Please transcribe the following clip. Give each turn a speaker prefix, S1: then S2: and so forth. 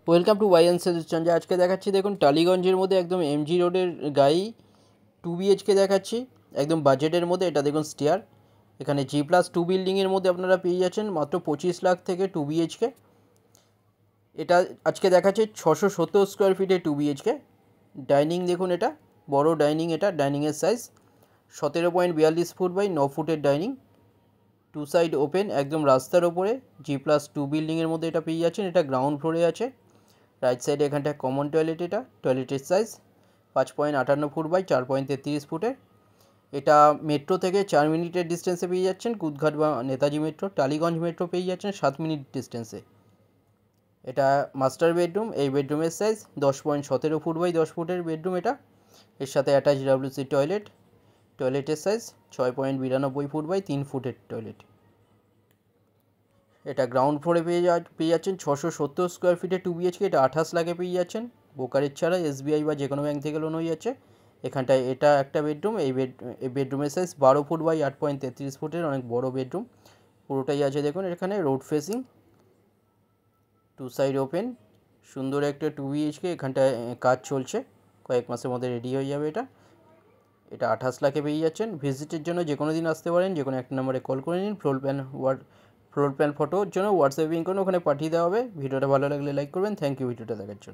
S1: Welcome to Y N suggestion. যে আজকে দেখাচ্ছি দেখুন টালিগঞ্জের মধ্যে একদম এমজি রোডের গায়ে 2 BHK দেখাচ্ছি একদম বাজেটের মধ্যে। এটা দেখুন স্টেয়ার, এখানে G+2 বিল্ডিংয়ের মধ্যে আপনারা পেয়ে যাচ্ছেন মাত্র 25 লাখ থেকে 2 BHK। এটা আজকে দেখাচ্ছে 670 স্কোয়ার ফিটে 2 BHK। ডাইনিং দেখুন, এটা বড় ডাইনিং, এটা ডাইনিংয়ের সাইজ 17.42 ফুট বাই 9 ফুটের ডাইনিং, 2 সাইড ওপেন, একদম রাস্তার ওপরে G+2 বিল্ডিংয়ের মধ্যে এটা পেয়ে যাচ্ছেন। এটা গ্রাউন্ড ফ্লোরে আছে। রাইট সাইডে এখানটা কমন টয়লেট, এটা টয়লেটের সাইজ 5.58 ফুট বাই 4.33 ফুটের। এটা মেট্রো থেকে 4 মিনিটের ডিস্টেন্সে পেয়ে যাচ্ছেন। কুদঘাট বা নেতাজি মেট্রো, টালিগঞ্জ মেট্রো পেয়ে যাচ্ছেন 7 মিনিট ডিস্টেন্সে। এটা মাস্টার বেডরুম। এই বেডরুমের সাইজ 10.17 ফুট বাই 10 ফুটের বেডরুম এটা। এর সাথে অ্যাটাচ WC টয়লেট, টয়লেটের সাইজ 6.92 ফুট বাই 3 ফুটের টয়লেট। এটা গ্রাউন্ড ফ্লোরে পেয়ে যাচ্ছেন 670 স্কোয়ার ফিটে 2 BHK। এটা 28 লাখে পেয়ে যাচ্ছেন ব্রোকারেজ ছাড়া। SBI বা যে কোনো ব্যাঙ্ক থেকে লোন হয়ে যাচ্ছে। এখানটায় এটা একটা বেডরুম। এই বেডরুমের সাইজ 12 ফুট বাই 8.33 ফুটের, অনেক বড় বেডরুম। পুরোটাই আছে দেখুন, এখানে রোড ফেসিং, 2 সাইড ওপেন, সুন্দর একটা 2 BHK। এখানটায় কাজ চলছে, কয়েক মাসের মধ্যে রেডি হয়ে যাবে এটা। এটা 28 লাখে পেয়ে যাচ্ছেন। ভিজিটের জন্য যে কোনো দিন আসতে পারেন, যে কোনো একটা নাম্বারে কল করে নিন। ফ্লোর প্ল্যান ফটোর জন্য হোয়াটসঅ্যাপ লিঙ্ক করুন, ওখানে পাঠিয়ে দেওয়া হবে। ভিডিওটা ভালো লাগলে লাইক করবেন। থ্যাংক ইউ ভিডিওটা দেখার জন্য।